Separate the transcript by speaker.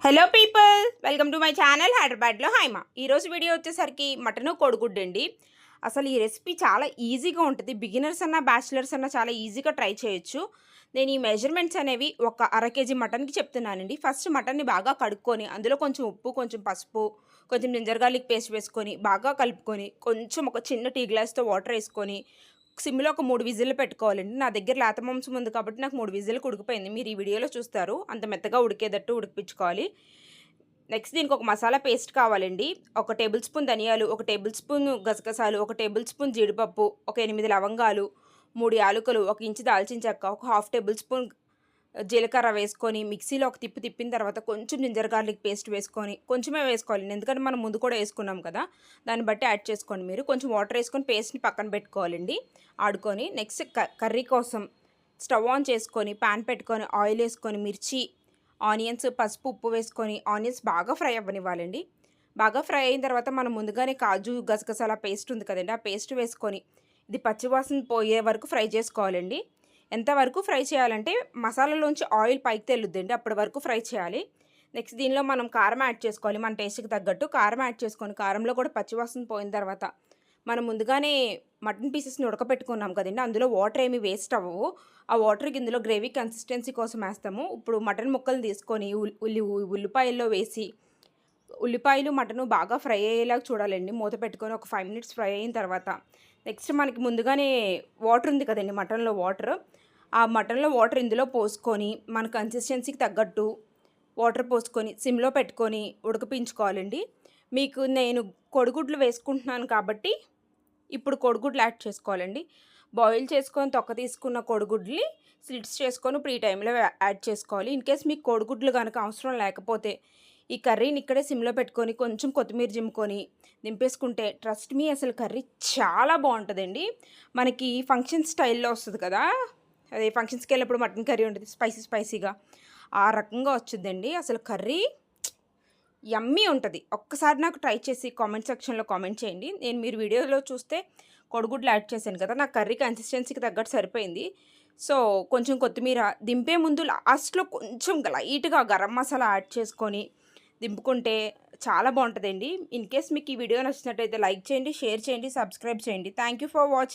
Speaker 1: Hello people, welcome to my channel హైదరాబాద్లో హైమా. ఈరోజు video వచ్చేసరికి మటను కోడిగుడ్డు అండి. అసలు ఈ రెసిపీ చాలా ఈజీగా ఉంటుంది. బిగినర్స్ అన్న బ్యాచిలర్స్ అన్న చాలా ఈజీగా ట్రై చేయొచ్చు. నేను ఈ మెజర్మెంట్స్ అనేవి ఒక అర కేజీ మటన్కి చెప్తున్నానండి. ఫస్ట్ మటన్ని బాగా కడుక్కొని అందులో కొంచెం ఉప్పు, కొంచెం పసుపు, కొంచెం జింజర్ గార్లిక్ పేస్ట్ వేసుకొని బాగా కలుపుకొని కొంచెం ఒక చిన్న టీ గ్లాస్తో వాటర్ వేసుకొని సిమ్లో ఒక 3 విజిల్లు పెట్టుకోవాలండి. నా దగ్గర లేత మాంసం ఉంది కాబట్టి నాకు 3 విజిల్కి ఉడికిపోయింది. మీరు ఈ వీడియోలో చూస్తారు. అంత మెత్తగా ఉడికేటట్టు ఉడికిపించుకోవాలి. నెక్స్ట్ దీనికి ఒక మసాలా పేస్ట్ కావాలండి. 1 టేబుల్ స్పూన్ ధనియాలు, 1 టేబుల్ స్పూన్ గసగసాలు, 1 టేబుల్ స్పూన్ జీడిపప్పు, ఒక 8 లవంగాలు, 3 యాలకులు, 1 ఇంచు దాల్చిన చెక్క, ఒక హాఫ్ టేబుల్ స్పూన్ జీలకర్ర వేసుకొని మిక్సీలో ఒక తిప్పిన తర్వాత కొంచెం జింజర్ గార్లిక్ పేస్ట్ వేసుకొని కొంచెమే వేసుకోవాలి, ఎందుకంటే మనం ముందు కూడా వేసుకున్నాం కదా, దాన్ని బట్టి యాడ్ చేసుకోండి. మీరు కొంచెం వాటర్ వేసుకొని పేస్ట్ని పక్కన పెట్టుకోవాలండి ఆడుకొని. నెక్స్ట్ కర్రీ కోసం స్టవ్ ఆన్ చేసుకొని ప్యాన్ పెట్టుకొని ఆయిల్ వేసుకొని మిర్చి, ఆనియన్స్, పసుపు, ఉప్పు వేసుకొని ఆనియన్స్ బాగా ఫ్రై అవ్వనివ్వాలండి. బాగా ఫ్రై అయిన తర్వాత మనం ముందుగానే కాజు గసగసాల పేస్ట్ ఉంది కదండి, ఆ పేస్ట్ వేసుకొని ఇది పచ్చివాసన పోయే వరకు ఫ్రై చేసుకోవాలండి. ఎంతవరకు ఫ్రై చేయాలంటే మసాలాలోంచి ఆయిల్ పైకి తెల్లుద్దండి, అప్పటి వరకు ఫ్రై చేయాలి. నెక్స్ట్ దీనిలో మనం కారం యాడ్ చేసుకోవాలి. మన టేస్ట్కి తగ్గట్టు కారం యాడ్ చేసుకొని కారంలో కూడా పచ్చివాసన పోయిన తర్వాత మనం ముందుగానే మటన్ పీసెస్ని ఉడకపెట్టుకున్నాం కదండి, అందులో వాటర్ ఏమి వేస్ట్ అవ్వవు. ఆ వాటర్కి ఇందులో గ్రేవీ కన్సిస్టెన్సీ కోసం వేస్తాము. ఇప్పుడు మటన్ ముక్కలు తీసుకొని ఉల్లిపాయల్లో వేసి ఉల్లిపాయలు మటను బాగా ఫ్రై అయ్యేలాగా చూడాలండి. మూత పెట్టుకొని ఒక 5 మినిట్స్ ఫ్రై అయిన తర్వాత నెక్స్ట్ మనకి ముందుగానే వాటర్ ఉంది కదండి, మటన్లో వాటర్, ఆ మటన్లో వాటర్ ఇందులో పోసుకొని మన కన్సిస్టెన్సీకి తగ్గట్టు వాటర్ పోసుకొని సిమ్లో పెట్టుకొని ఉడికించుకోవాలండి. మీకు నేను కోడిగుడ్లు వేసుకుంటున్నాను కాబట్టి ఇప్పుడు కోడిగుడ్లు యాడ్ చేసుకోవాలండి. బాయిల్ చేసుకొని తొక్క తీసుకున్న కోడిగుడ్లు స్లిట్స్ చేసుకొని ఇప్పుడు ఈ టైంలో యాడ్ చేసుకోవాలి. ఇన్ కేస్ మీకు కోడిగుడ్లు కనుక అవసరం లేకపోతే ఈ కర్రీని ఇక్కడే సిమ్లో పెట్టుకొని కొంచెం కొత్తిమీర జిమ్ముకొని దింపేసుకుంటే ట్రస్ట్ మీ అసలు కర్రీ చాలా బాగుంటుందండి. మనకి ఫంక్షన్ స్టైల్లో వస్తుంది కదా, అదే ఫంక్షన్స్కి వెళ్ళినప్పుడు మటన్ కర్రీ ఉంటుంది స్పైసీగా, ఆ రకంగా వచ్చిందండి. అసలు కర్రీ యమ్మీ ఉంటుంది. ఒక్కసారి నాకు ట్రై చేసి కామెంట్ సెక్షన్లో కామెంట్ చేయండి. నేను మీరు వీడియోలో చూస్తే కోడిగుడ్లు యాడ్ చేశాను కదా, నా కర్రీ కన్సిస్టెన్సీకి తగ్గట్టు సరిపోయింది. సో కొంచెం కొత్తిమీర దింపే ముందు లాస్ట్లో కొంచెం లైట్గా గరం మసాలా యాడ్ చేసుకొని దింపుకుంటే చాలా బాగుంటుందండి. ఇన్ కేస్ మీకు ఈ వీడియో నచ్చినట్టయితే లైక్ చేయండి, షేర్ చేయండి, సబ్స్క్రైబ్ చేయండి. Thank you for watching.